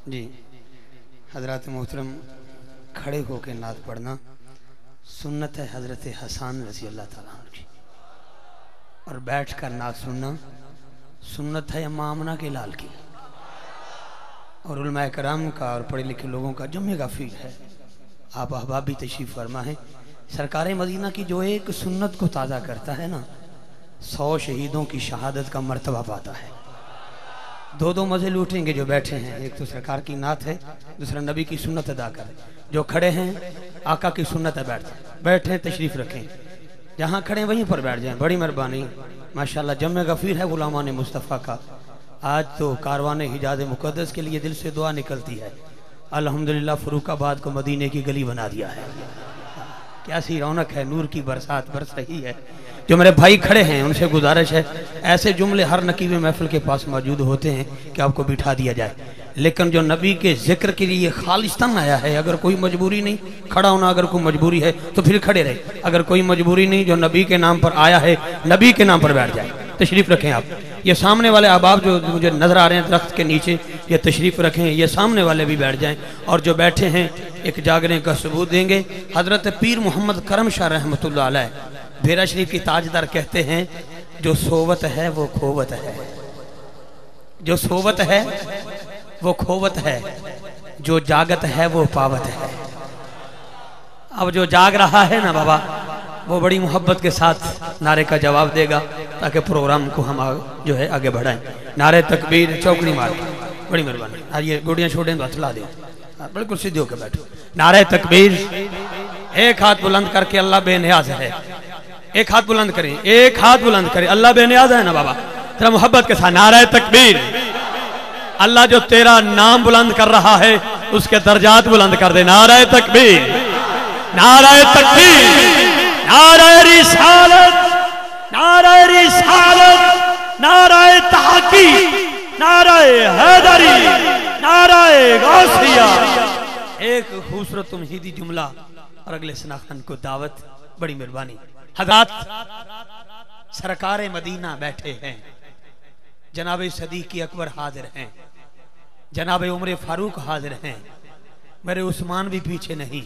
जी हजरत मोहतरम खड़े होकर नात पढ़ना सुन्नत है हजरत हसन रज़ी अल्लाह ताला अन्हु की, और बैठ कर नात सुनना सुन्नत है अम्मा आमना के लाल की और उलमाए कराम का और पढ़े लिखे लोगों का जुम्मे का फील है। आप अहबाब भी तशरीफ़ फरमा है। सरकार मदीना की जो एक सुन्नत को ताज़ा करता है ना, 100 शहीदों की शहादत का मर्तबा पाता है। दो दो मज़े लूटेंगे जो बैठे हैं, एक तो सरकार की नात है, दूसरा नबी की सुन्नत अदा करें। जो खड़े हैं आका की सुन्नत है, बैठे तशरीफ़ रखें, जहाँ खड़े वहीं पर बैठ जाएं। बड़ी मेहरबानी माशाल्लाह। जम्मे गफ़ीर है गुलामान मुस्तफ़ा का। आज तो कारवान हिजाज मुक़द्दस के लिए दिल से दुआ निकलती है। अल्हम्दुलिल्लाह फ़रूखाबाद को मदीने की गली बना दिया है। क्या सी रौनक है, नूर की बरसात बरस रही है। जो मेरे भाई खड़े हैं उनसे गुजारिश है, ऐसे जुमले हर नकीब महफिल के पास मौजूद होते हैं कि आपको बिठा दिया जाए, लेकिन जो नबी के जिक्र के लिए खालिस्तान आया है, अगर कोई मजबूरी नहीं खड़ा होना, अगर कोई मजबूरी है तो फिर खड़े रहे। अगर कोई मजबूरी नहीं, जो नबी के नाम पर आया है नबी के नाम पर बैठ जाए। तशरीफ़ रखें आप। ये सामने वाले अहबाब जो मुझे नज़र आ रहे हैं दरख्त के नीचे, ये तशरीफ़ रखें, ये सामने वाले भी बैठ जाएं। और जो बैठे हैं एक जागने का सबूत देंगे। हज़रत पीर मोहम्मद करम शाह रहमतुल्लाह अलैह भेरा शरीफ की ताजदार कहते हैं, जो सोवत है वो खोवत है, जो सोवत है वो खोवत है, जो जागत है वो पावत है। अब जो जाग रहा है ना बाबा, वो बड़ी मोहब्बत के साथ नारे का जवाब देगा, ताकि प्रोग्राम को हम जो है आगे बढ़ाएं। नारे तकबीर, चौकड़ी मार, बड़ी मेहरबानी। और ये गोड़ियाँ छोड़ें तो हथला दें, बिल्कुल सीधे होकर बैठो। नारे तकबीर, एक हाथ बुलंद करके अल्लाह बेनियाज है। एक हाथ बुलंद करें, एक हाथ बुलंद करें, अल्लाह बेनियाज है ना बाबा, तेरा मोहब्बत के साथ नारे तकबीर। अल्लाह जो तेरा नाम बुलंद कर रहा है उसके दर्जात बुलंद कर दे। नारे तकबीर, नारे तकबीर, नारे रिसालत, नारे रिसालत, नारे तहक़ीक़, नारे हैदरी, नारे गौसिया। एक खूबसूरत तुमहीदी जुमला और अगले सनाखन को दावत। बड़ी मेहरबानी। हज़रात सरकार मदीना बैठे हैं, जनाब सदीक़ अकबर हाजिर हैं, जनाब उमर फारूक हाजिर हैं, मेरे उस्मान भी पीछे नहीं,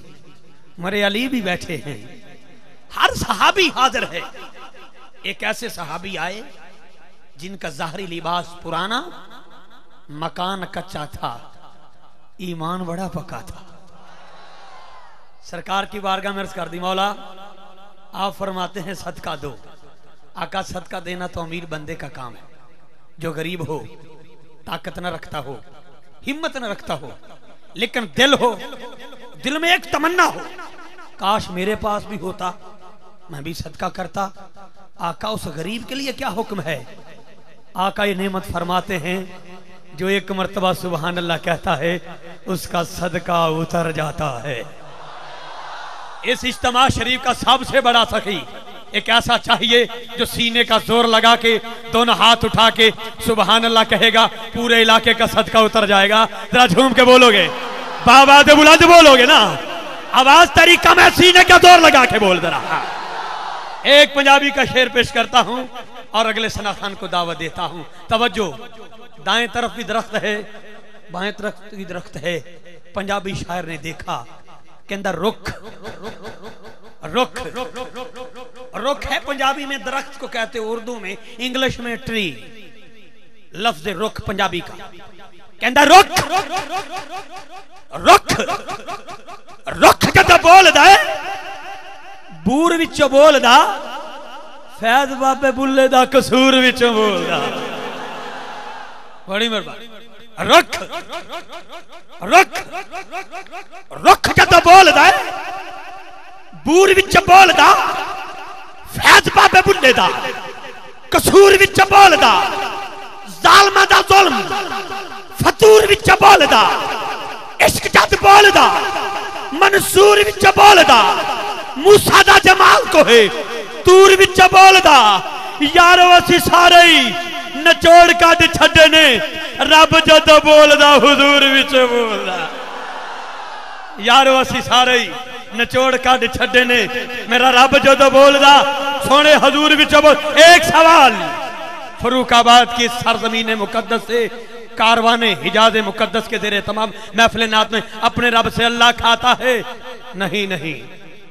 मेरे अली भी बैठे हैं, हर सहाबी हाजिर है। एक ऐसे सहाबी आए जिनका ज़ाहरी लिबास पुराना, मकान कच्चा था, ईमान बड़ा पक्का था। सरकार की बारगाह में अर्ज़ कर दी, मौला आप फरमाते हैं सदका दो। आका सदका देना तो अमीर बंदे का काम है, जो गरीब हो, ताकत न रखता हो, हिम्मत न रखता हो, लेकिन दिल हो, दिल में एक तमन्ना हो, काश मेरे पास भी होता, मैं भी सदका करता। आका उस गरीब के लिए क्या हुक्म है? आका ये नेमत फरमाते हैं, जो एक मर्तबा सुबहान अल्लाह कहता है उसका सदका उतर जाता है। इस इज्तिमा शरीफ का सबसे बड़ा सखी एक ऐसा चाहिए जो सीने का जोर लगा के दोनों हाथ उठा के सुबहान अल्लाह कहेगा, पूरे इलाके का सदका उतर जाएगा। जरा झूम के बोलोगे, बाबा दे बुलंद बोलोगे ना, आवाज तेरी कम है, सीने का जोर लगा के बोल जरा। एक पंजाबी का शेर पेश करता हूं और अगले सना खान को दावत देता हूं। तवज्जो, दाएं तरफ भी दरख्त है, बाएं तरफ भी दरख्त है। पंजाबी शायर ने देखा के अंदर रुख, रुख, रुख है पंजाबी में दरख्त को कहते, उर्दू में, इंग्लिश में ट्री। लफ्ज रुख पंजाबी का कहता रुख, रुख, रुख जब बोलदा बूर विचों बोलदा, फैज बाबे बुल्ले दा कसूर विचों बोलदा। बड़ी मेहरबानी। रुख, रुख, रुख जब बोलदा बूर विच बोलदा, फैज बाबे बुल्ले दा कसूर विच बोलदा, जालमा दा जुल्म फतूर विच बोलदा, इश्क जद बोलदा मंसूर विच बोलदा, मूसा दा जमाल को है तूर विच बोलदा। यारो असी सारे नचोड़ कद छड्डे ने, रब जद बोलदा हुजूर विच बोलदा। यारो असी सारे नचोड़ कद छड्डे ने, मेरा रब जद बोलदा सोने हजूर विच बोल। एक सवाल, फरूखाबाद की सरजमीन मुकद्दस से कारवाने हिजाज मुकद्दस के तेरे तमाम महफिल नात में अपने रब से अल्लाह खाता है नहीं नहीं,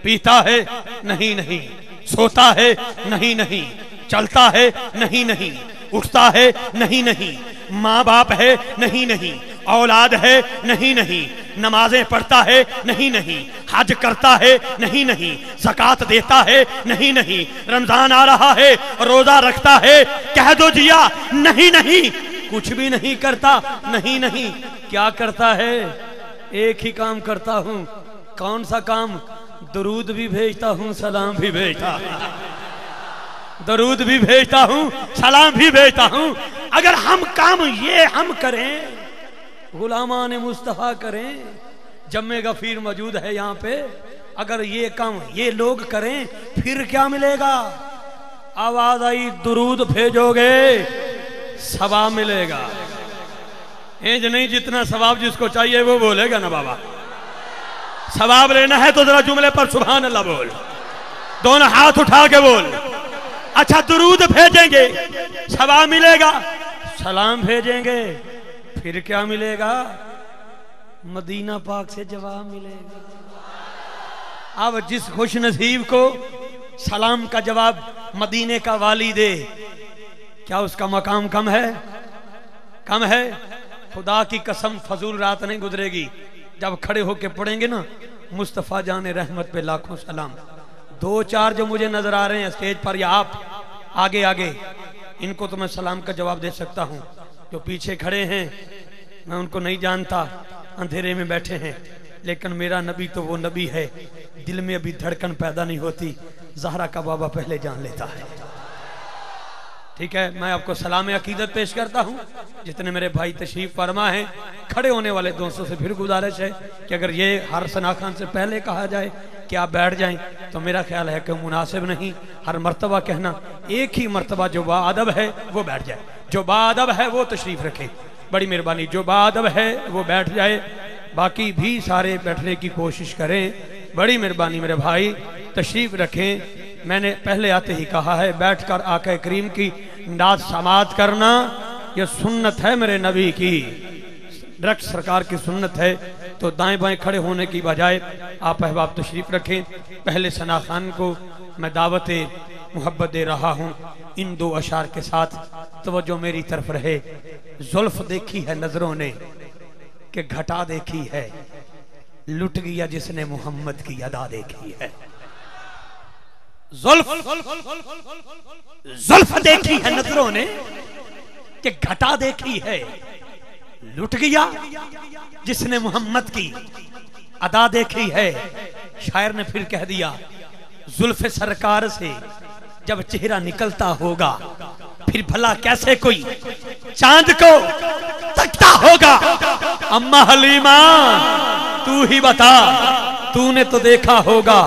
पीता है नहीं नहीं, सोता है नहीं नहीं, चलता है नहीं नहीं, उठता है नहीं नहीं, माँ बाप है नहीं नहीं, औलाद है नहीं नहीं, नमाजें पढ़ता है नहीं नहीं, हज करता है नहीं नहीं, ज़कात देता है नहीं नहीं, रमजान आ रहा है रोजा रखता है, कह दो जिया नहीं नहीं, कुछ भी नहीं करता नहीं नहीं। क्या करता है? एक ही काम करता हूं। कौन सा काम? दरूद भी भेजता हूं, सलाम भी भेजता हूं, दरूद भी भेजता हूं, सलाम भी भेजता हूं। अगर हम काम ये हम करें, गुलामान मुस्तफा करें, जम्मे गफीर मौजूद है यहाँ पे, अगर ये काम ये लोग करें फिर क्या मिलेगा? आवाज आई दरूद भेजोगे सवाब मिलेगा। इंज नहीं, जितना सवाब जिसको चाहिए वो बोलेगा ना बाबा। सवाब लेना है तो जरा जुमले पर सुभान अल्लाह बोल, दोनों हाथ उठा के बोल। अच्छा दरूद भेजेंगे सवाब मिलेगा, सलाम भेजेंगे फिर क्या मिलेगा? मदीना पाक से जवाब मिलेगा। अब जिस खुश नसीब को सलाम का जवाब मदीने का वाली दे, क्या उसका मकाम कम है? कम है? खुदा की कसम फजूल रात नहीं गुजरेगी जब खड़े होके पढ़ेंगे ना मुस्तफ़ा जाने रहमत पे लाखों सलाम। दो चार जो मुझे नजर आ रहे हैं स्टेज पर या आप आगे आगे, इनको तो मैं सलाम का जवाब दे सकता हूँ। जो पीछे खड़े हैं मैं उनको नहीं जानता, अंधेरे में बैठे हैं, लेकिन मेरा नबी तो वो नबी है, दिल में अभी धड़कन पैदा नहीं होती, ज़हरा का बाबा पहले जान लेता है। ठीक है, मैं आपको सलाम अकीदत पेश करता हूँ। जितने मेरे भाई तशरीफ फरमा हैं, खड़े होने वाले दोस्तों से फिर गुजारिश है कि अगर ये हर सना खान से पहले कहा जाए कि आप बैठ जाएं तो मेरा ख्याल है कि मुनासिब नहीं। हर मर्तबा कहना, एक ही मर्तबा जो बाअदब है वो बैठ जाए, जो बाअदब है वो तशरीफ रखे, बड़ी मेहरबानी। जो बाअदब है वो बैठ जाए, बाकी भी सारे बैठने की कोशिश करें, बड़ी मेहरबानी मेरे भाई तशरीफ रखें। मैंने पहले आते ही कहा है, बैठकर आका करीम की नात समात करना ये सुन्नत है मेरे नबी की, डायरेक्ट सरकार की सुन्नत है। तो दाएं बाएं खड़े होने की बजाय आप अहबाब तशरीफ रखें। पहले सना खान को मैं दावत मोहब्बत दे रहा हूँ इन दो अशार के साथ, तवज्जो मेरी तरफ रहे। जुल्फ देखी है नजरों ने कि घटा देखी है, लुट गया जिसने मोहम्मद की अदा देखी है। जुल्फ देखी है नजरों ने कि घटा देखी है, लुट गया जिसने मोहम्मद की अदा देखी है। शायर ने फिर कह दिया, जुल्फ सरकार से जब चेहरा निकलता होगा फिर भला कैसे कोई चांद को तकता होगा। अम्मा हलीमा तू ही बता, तूने तो देखा होगा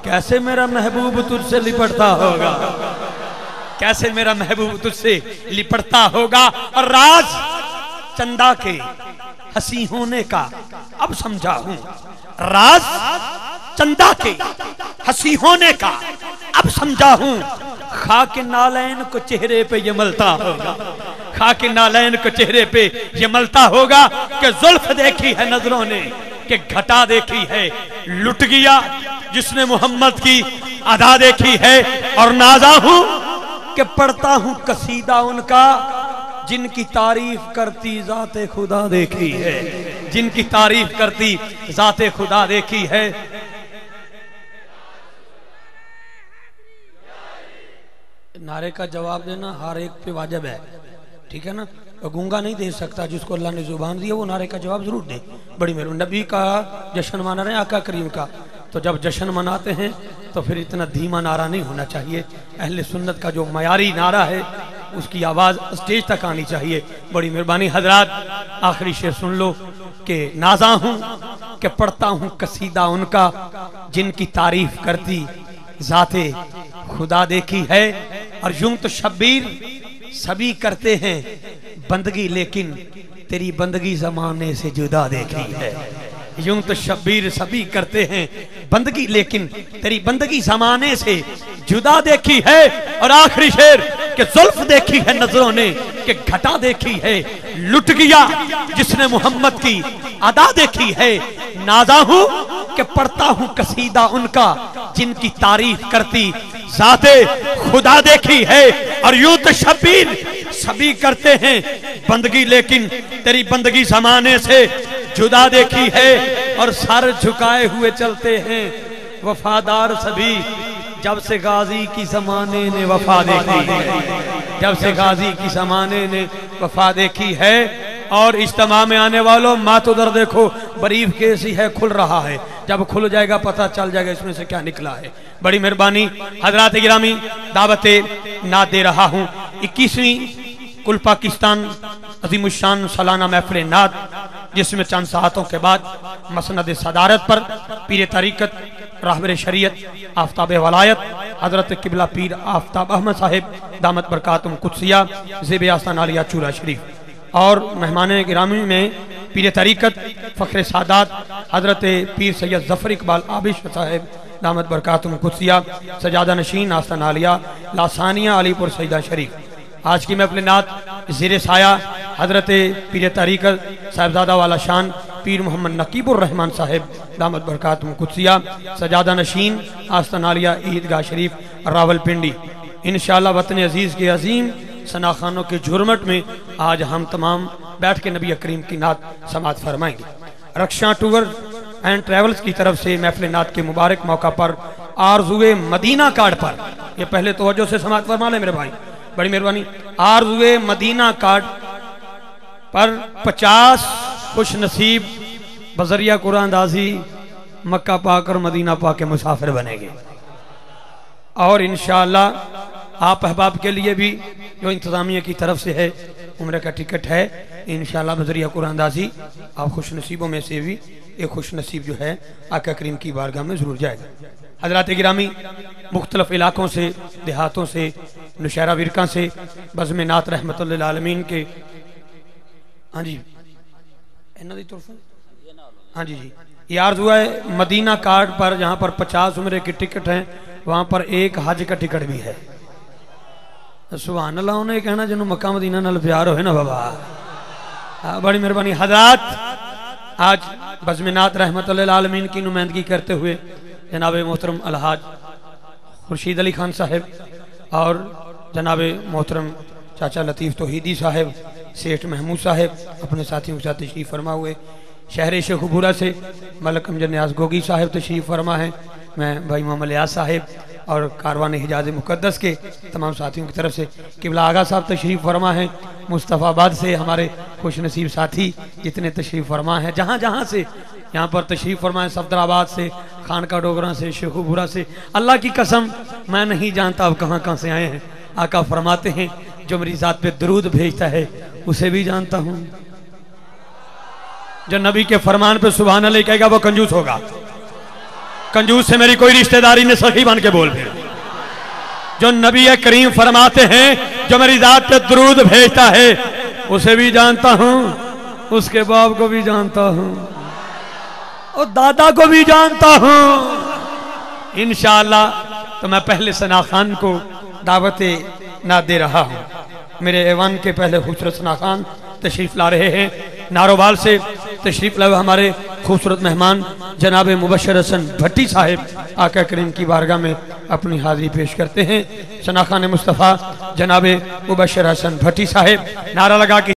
कैसे मेरा महबूब तुझसे लिपटता होगा, कैसे मेरा महबूब तुझसे लिपटता होगा। और राज चंदा के हंसी होने का अब समझा हूं, राज चंदा के हंसी होने का अब समझा हूं। खाके नालैन को चेहरे पे ये मलता होगा, खाके नालैन को चेहरे पे ये मलता होगा कि जुल्फ देखी है नजरों ने कि घटा देखी है, लुट गया जिसने मोहम्मद की अदा देखी है। और नाजा हूं कि पढ़ता हूं कसीदा उनका जिनकी तारीफ करती जाते खुदा देखी है, जिनकी तारीफ करती जाते खुदा देखी है। नारे का जवाब देना हर एक पे वाजिब है, ठीक है ना। गूंगा नहीं दे सकता, जिसको अल्लाह ने जुबान दी है वो नारे का जवाब जरूर दे। बड़ी मेहरबानी। नबी का जश्न मना रहे हैं, आका करीम का, तो जब जश्न मनाते हैं तो फिर इतना धीमा नारा नहीं होना चाहिए। अहले सुन्नत का जो मयारी नारा है उसकी आवाज़ स्टेज तक आनी चाहिए। बड़ी मेहरबानी हजरात, आखिरी शेर सुन लो कि नाजा हूँ कि पढ़ता हूँ कसीदा उनका जिनकी तारीफ करती जाते खुदा देखी है। और यूं तो शब्बीर सभी करते हैं बंदगी, लेकिन तेरी बंदगी जमाने से जुदा देखी है। यूं तो शब्बीर सभी करते हैं बंदगी, लेकिन तेरी बंदगी जमाने से जुदा देखी है। और आखिरी शेर कि जुल्फ देखी है नजरों ने, कि घटा देखी है, लुट गया जिसने मोहम्मद की अदा देखी है। नाजा हूं कि पढ़ता हूं कसीदा उनका, जिनकी तारीफ करती जाते खुदा देखी है। और यूं तो शबीर सभी करते हैं बंदगी, लेकिन तेरी बंदगी जमाने से जुदा देखी है। और सर झुकाए हुए चलते हैं वफादार सभी, जब से गाजी की जमाने ने वफा देखी है, जब से गाजी की जमाने ने वफा देखी है। और इज्तिमा में आने वालों, मात उधर देखो, बरीफ केस ही है, खुल रहा है, जब खुल जाएगा पता चल जाएगा इसमें से क्या निकला है। बड़ी मेहरबानी हजरात गिरामी, दावते नात दे रहा हूँ। 21वीं कुल पाकिस्तान अजीमुशान सालाना महफिल नात, जिसमें चंद सातों के बाद मसनद सदारत पर पीर तरीक़त रहबर शरीयत आफ्ताब वलायत हजरत किबला पीर आफ्ताब अहमद साहिब दामत बरकातुम कुदसिया ज़ेब आस्तान आलिया चूरा शरीफ और मेहमान गिरामी में पीर तरीक़त फ़ख्र सादात हजरत पीर सैयद ज़फ़र इकबाल आबिश साहिब दामत बरकातुम कुदसिया सजादा नशीन आस्तान आलिया लासानिया अलीपुर सईदा शरीफ। आज की महफिल नात ज़ेर साया हजरत पीर तरीक़त साहिबजादा वाला शान पीर मोहम्मद नकीबुर रहमान साहिब दामत बरकातुम कुदसिया सजादा नशीन आस्तान आलिया ईदगाह शरीफ रावलपिंडी। इंशाअल्लाह वतन अजीज़ के अजीम सनाखानों के झुरमट में आज हम तमाम बैठ के नबी करीम की नात समात फरमाएंगे। रक्षा टूर एंड ट्रेवल्स की तरफ से महफिल नात के मुबारक मौका पर आरज़ुए मदीना कार्ड पर, ये पहले तवज्जो से समात फरमा ले मेरे भाई, बड़ी मेहरबानी। आरज़ुए मदीना कार्ड पर 50 खुश नसीब बजरिया कुरानदाजी मक्का पाक और मदीना पाक के मुसाफिर बनेंगे। और इंशाअल्लाह आप अहबाब के लिए भी जो इंतज़ामिया की तरफ से है उम्र का टिकट है, इंशाअल्लाह बजरिया कुरानदाजी आप खुश नसीबों में से भी एक खुश नसीब जो है आका करीम की बारगाह में ज़रूर जाएगा। हज़रात गिरामी, मुख्तलिफ इलाकों से, देहातों से, नौशहरा विरका से बज़्म नात रहमतुल्लिल आलमीन के, हाँ जी हाँ जी जी, ये आरज़ू है मदीना कार्ड पर, जहाँ पर 50 उम्र की टिकट हैं, वहाँ पर एक हज का टिकट भी है। सुभान अल्लाह, उन्हें कहना जिन्हों मक्का मदीना नाल प्यार हो ना बाबा। बड़ी मेहरबानी हजरात, आज बज़्म नात रहमतुल्लिल आलमीन की नुमाइंदगी करते हुए जनाब मोहतरम अलहाज खुर्शीद अली खान साहब और जनाब मोहतरम चाचा लतीफ़ तौहीदी साहब, सेठ महमूद साहब अपने साथियों के साथ तशरीफ़ फरमा हुए। शहर शेखुपुरा से मलक अमजद न्याज गोगी साहब तशरीफ़ फरमा है। मैं भाई मोहम्मद लियाज साहब और कारवान हिजाज मुक़द्दस के तमाम साथियों की तरफ से किबला आगा साहब तशरीफ़ फरमा है। मुस्तफ़ाबाद से हमारे खुश नसीब साथी जितने तशरीफ़ फरमा हैं, जहाँ जहाँ से यहाँ पर तशरीफ़ फरमा है, सफदराबाद से, खानका डोगरा से, शेखुपुरा से, अल्लाह की कसम मैं नहीं जानता अब कहाँ कहाँ से आए हैं। आका फरमाते हैं जो मेरी ज़ात पे दरूद भेजता है उसे भी जानता हूँ, जो नबी के फरमान पे सुभान अल्लाह कहेगा वो कंजूस होगा। कंजूस से मेरी कोई रिश्तेदारी ने सखी बन के बोल फिर। जो नबी करीम फरमाते हैं जो मेरी ज़ात पे दरूद भेजता है उसे भी जानता हूँ, उसके बाप को भी जानता हूँ और दादा को भी जानता हूँ। इंशाअल्लाह तो मैं पहले सना खान को दावते ना दे रहा हूँ। मेरे ऐवान के पहले खूबसूरत सना खान तशरीफ़ ला रहे हैं। नारोवाल से तशरीफ़ लाए हमारे खूबसूरत मेहमान जनाब मुबशर हसन भट्टी साहिब आका करीम की बारगाह में अपनी हाजिरी पेश करते हैं। सना खान मुस्तफ़ा जनाब मुबशर हसन भट्टी साहिब नारा लगा के